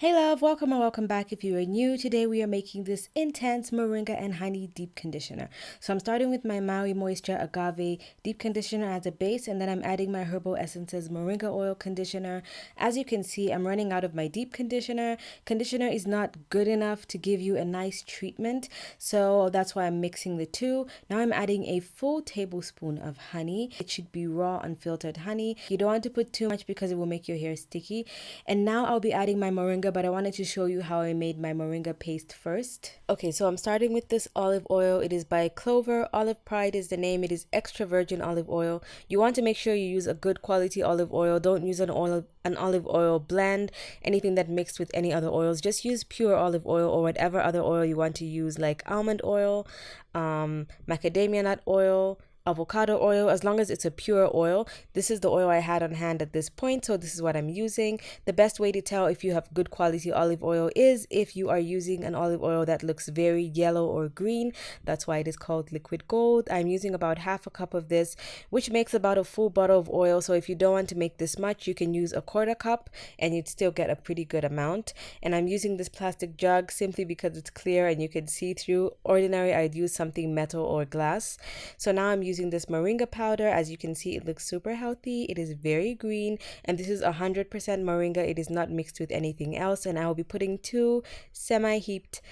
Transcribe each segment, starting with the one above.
Hey love, welcome and welcome back. If you are new, today we are making this intense moringa and honey deep conditioner. So I'm starting with my Maui Moisture Agave deep conditioner as a base, and then I'm adding my Herbal Essences Moringa oil conditioner. As you can see, I'm running out of my deep conditioner. Conditioner is not good enough to give you a nice treatment, so that's why I'm mixing the two. Now I'm adding a full tablespoon of honey. It should be raw, unfiltered honey. You don't want to put too much because it will make your hair sticky. And now I'll be adding my moringa, but I wanted to show you how I made my moringa paste first. Okay, so I'm starting with this olive oil. It is by Clover. Olive Pride is the name. It is extra virgin olive oil. You want to make sure you use a good quality olive oil. Don't use an olive oil blend, anything that mixed with any other oils. Just use pure olive oil or whatever other oil you want to use, like almond oil, macadamia nut oil, avocado oil, as long as it's a pure oil. This is the oil I had on hand at this point, so this is what I'm using. The best way to tell if you have good quality olive oil is if you are using an olive oil that looks very yellow or green. That's why it is called liquid gold. I'm using about half a cup of this, which makes about a full bottle of oil. So if you don't want to make this much, you can use a quarter cup and you'd still get a pretty good amount. And I'm using this plastic jug simply because it's clear and you can see through. Ordinary, I'd use something metal or glass. So now I'm using this moringa powder. As you can see, it looks super healthy. It is very green, and this is 100% moringa. It is not mixed with anything else. And I will be putting 2 semi-heaped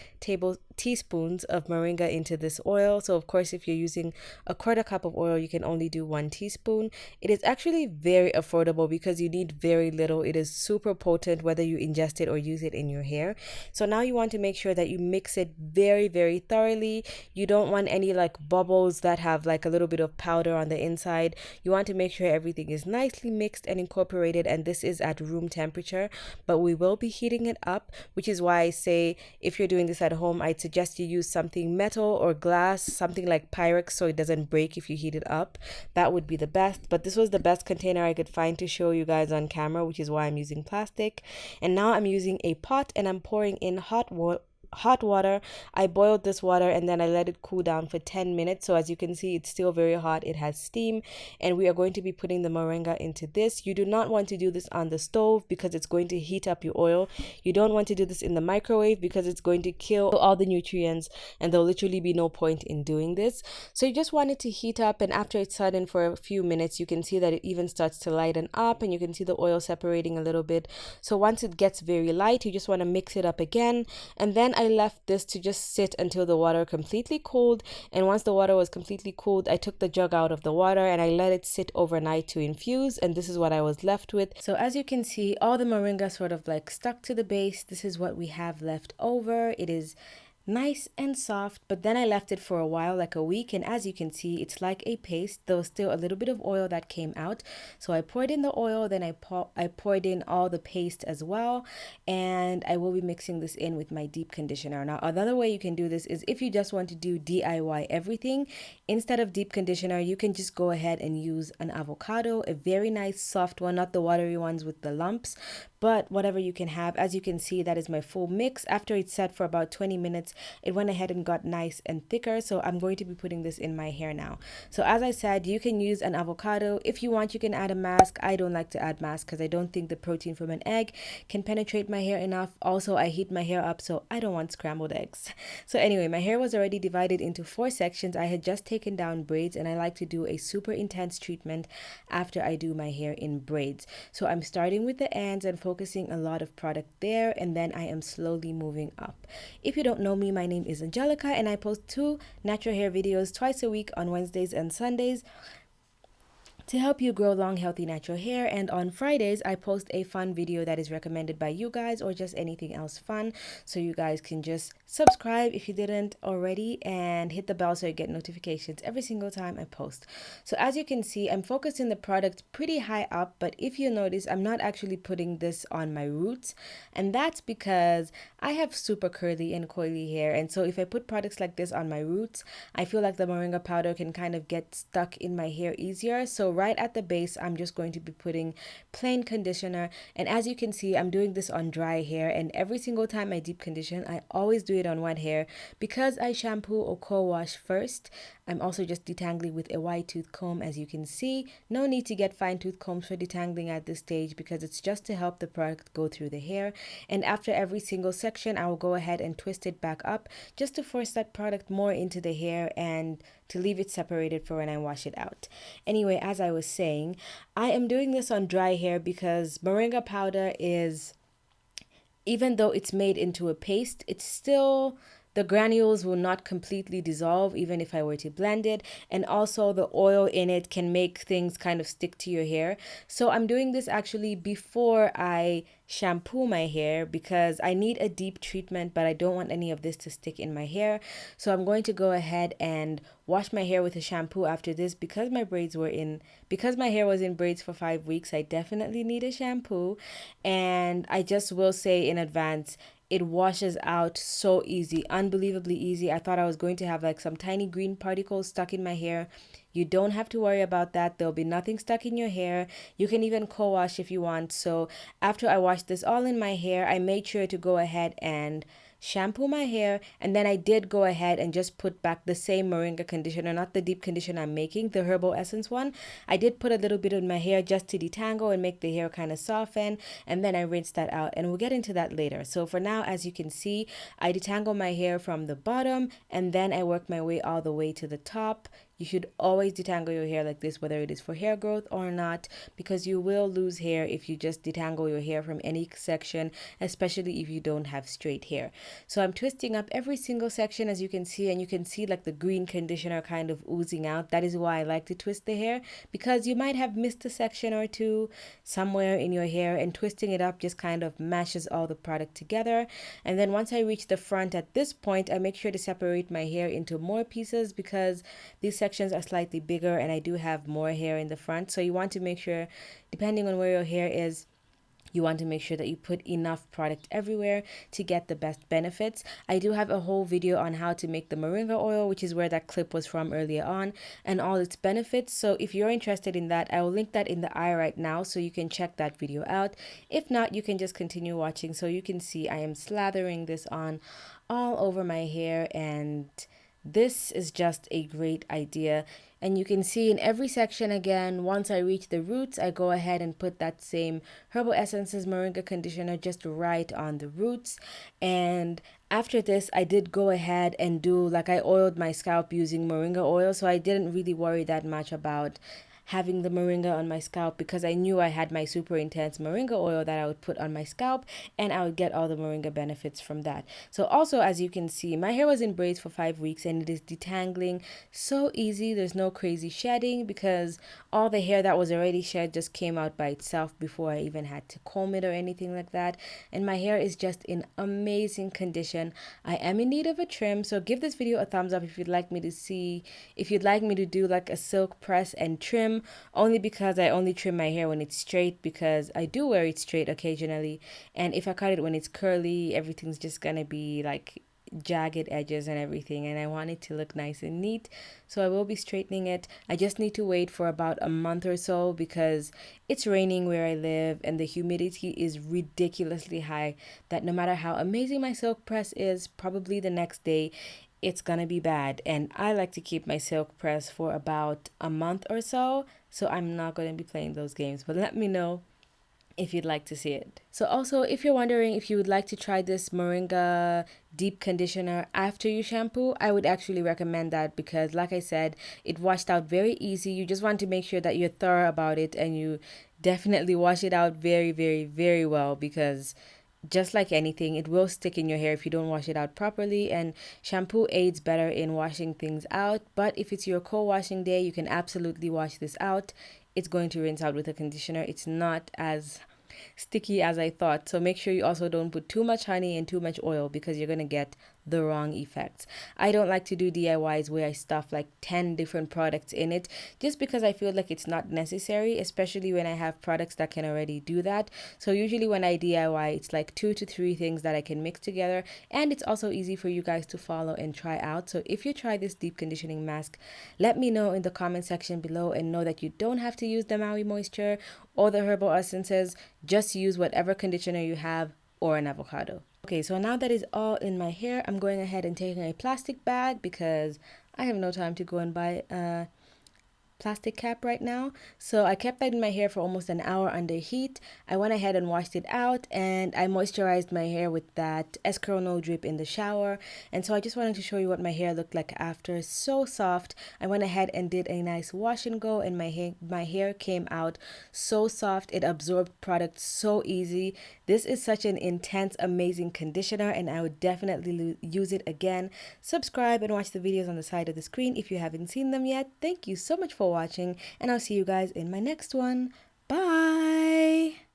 teaspoons of moringa into this oil. So of course, if you're using a quarter cup of oil, you can only do 1 teaspoon. It is actually very affordable because you need very little. It is super potent whether you ingest it or use it in your hair. So now you want to make sure that you mix it very, very thoroughly. You don't want any like bubbles that have like a little bit of powder on the inside. You want to make sure everything is nicely mixed and incorporated, and this is at room temperature, but we will be heating it up, which is why I say if you're doing this at home, I'd suggest you use something metal or glass, something like Pyrex, so it doesn't break if you heat it up. That would be the best, but this was the best container I could find to show you guys on camera, which is why I'm using plastic. And now I'm using a pot and I'm pouring in hot water. I boiled this water and then I let it cool down for 10 minutes. So as you can see, it's still very hot. It has steam, and we are going to be putting the moringa into this. You do not want to do this on the stove because it's going to heat up your oil. You don't want to do this in the microwave because it's going to kill all the nutrients and there'll literally be no point in doing this. So you just want it to heat up, and after it's sat in for a few minutes, you can see that it even starts to lighten up and you can see the oil separating a little bit. So once it gets very light, you just want to mix it up again, and then I left this to just sit until the water completely cooled. And once the water was completely cooled, I took the jug out of the water and I let it sit overnight to infuse, and this is what I was left with. So as you can see, all the moringa sort of like stuck to the base. This is what we have left over. It is nice and soft, but then I left it for a while, like a week, and as you can see, it's like a paste. There was still a little bit of oil that came out, so I poured in the oil, then I poured in all the paste as well, and I will be mixing this in with my deep conditioner. Now another way you can do this is if you just want to do DIY everything, instead of deep conditioner, you can just go ahead and use an avocado, a very nice soft one, not the watery ones with the lumps, but whatever you can have. As you can see, that is my full mix. After it's set for about 20 minutes, it went ahead and got nice and thicker. So I'm going to be putting this in my hair now. So as I said, you can use an avocado. If you want, you can add a mask. I don't like to add mask because I don't think the protein from an egg can penetrate my hair enough. Also, I heat my hair up, so I don't want scrambled eggs. So anyway, my hair was already divided into 4 sections. I had just taken down braids, and I like to do a super intense treatment after I do my hair in braids. So I'm starting with the ends and focusing a lot of product there, and then I am slowly moving up. If you don't know me, my name is Angelica, and I post 2 natural hair videos twice a week on Wednesdays and Sundays to help you grow long, healthy, natural hair. And on Fridays, I post a fun video that is recommended by you guys, or just anything else fun. So you guys can just subscribe if you didn't already, and hit the bell so you get notifications every single time I post. So as you can see, I'm focusing the product pretty high up, but if you notice, I'm not actually putting this on my roots. And that's because I have super curly and coily hair. And so if I put products like this on my roots, I feel like the moringa powder can kind of get stuck in my hair easier. So right at the base, I'm just going to be putting plain conditioner. And as you can see, I'm doing this on dry hair, and every single time I deep condition, I always do it on wet hair because I shampoo or co-wash first. I'm also just detangling with a wide tooth comb, as you can see. No need to get fine tooth combs for detangling at this stage because it's just to help the product go through the hair. And after every single section, I will go ahead and twist it back up just to force that product more into the hair and to leave it separated for when I wash it out. Anyway, as I was saying, I am doing this on dry hair because moringa powder is, even though it's made into a paste, it's still, the granules will not completely dissolve even if I were to blend it. And also the oil in it can make things kind of stick to your hair. So I'm doing this actually before I shampoo my hair because I need a deep treatment, but I don't want any of this to stick in my hair. So I'm going to go ahead and wash my hair with a shampoo after this because because my hair was in braids for 5 weeks. I definitely need a shampoo. And I just will say in advance, it washes out so easy, unbelievably easy. I thought I was going to have like some tiny green particles stuck in my hair. You don't have to worry about that. There'll be nothing stuck in your hair. You can even co-wash if you want. So after I washed this all in my hair, I made sure to go ahead and shampoo my hair, and then I did go ahead and just put back the same moringa conditioner, not the deep conditioner I'm making, the herbal essence one. I did put a little bit in my hair just to detangle and make the hair kind of soften, and then I rinsed that out, and we'll get into that later. So for now, as you can see, I detangle my hair from the bottom and then I work my way all the way to the top. You should always detangle your hair like this, whether it is for hair growth or not, because you will lose hair if you just detangle your hair from any section, especially if you don't have straight hair. So I'm twisting up every single section, as you can see, and you can see like the green conditioner kind of oozing out. That is why I like to twist the hair, because you might have missed a section or two somewhere in your hair, and twisting it up just kind of mashes all the product together. And then once I reach the front at this point, I make sure to separate my hair into more pieces because these sections are slightly bigger and I do have more hair in the front. So you want to make sure, depending on where your hair is, you want to make sure that you put enough product everywhere to get the best benefits. I do have a whole video on how to make the moringa oil, which is where that clip was from earlier on, and all its benefits. So if you're interested in that, I will link that in the eye right now so you can check that video out. If not, you can just continue watching. So you can see I am slathering this on all over my hair, and this is just a great idea. And you can see in every section again, once I reach the roots, I go ahead and put that same Herbal Essences Moringa conditioner just right on the roots. And after this, I did go ahead and I oiled my scalp using moringa oil, so I didn't really worry that much about having the moringa on my scalp because I knew I had my super intense moringa oil that I would put on my scalp, and I would get all the moringa benefits from that. So also, as you can see, my hair was in braids for 5 weeks and it is detangling so easy. There's no crazy shedding because all the hair that was already shed just came out by itself before I even had to comb it or anything like that. And my hair is just in amazing condition. I am in need of a trim, so give this video a thumbs up if you'd like me to do like a silk press and trim, only because I only trim my hair when it's straight, because I do wear it straight occasionally, and if I cut it when it's curly, everything's just gonna be like jagged edges and everything, and I want it to look nice and neat. So I will be straightening it. I just need to wait for about a month or so because it's raining where I live and the humidity is ridiculously high, that no matter how amazing my silk press is, probably the next day it's gonna be bad. And I like to keep my silk press for about a month or so, so I'm not gonna be playing those games. But let me know if you'd like to see it. So also, if you're wondering if you would like to try this moringa deep conditioner after you shampoo, I would actually recommend that because like I said, it washed out very easy. You just want to make sure that you're thorough about it and you definitely wash it out very, very, very well, because just like anything, it will stick in your hair if you don't wash it out properly, and shampoo aids better in washing things out. But if it's your co-washing day, you can absolutely wash this out. It's going to rinse out with a conditioner. It's not as sticky as I thought. So make sure you also don't put too much honey and too much oil because you're going to get the wrong effects. I don't like to do DIYs where I stuff like 10 different products in it just because I feel like it's not necessary, especially when I have products that can already do that. So usually when I DIY, it's like 2 to 3 things that I can mix together, and it's also easy for you guys to follow and try out. So if you try this deep conditioning mask, let me know in the comment section below, and know that you don't have to use the Maui Moisture or the herbal essences. Just use whatever conditioner you have or an avocado. Okay, so now that is all in my hair, I'm going ahead and taking a plastic bag because I have no time to go and buy plastic cap right now. So I kept that in my hair for almost an hour under heat. I went ahead and washed it out, and I moisturized my hair with that Escarono drip in the shower. And so I just wanted to show you what my hair looked like after. So soft. I went ahead and did a nice wash and go, and my hair came out so soft. It absorbed product so easy. This is such an intense, amazing conditioner, and I would definitely use it again. Subscribe and watch the videos on the side of the screen if you haven't seen them yet. Thank you so much for watching, and I'll see you guys in my next one. Bye!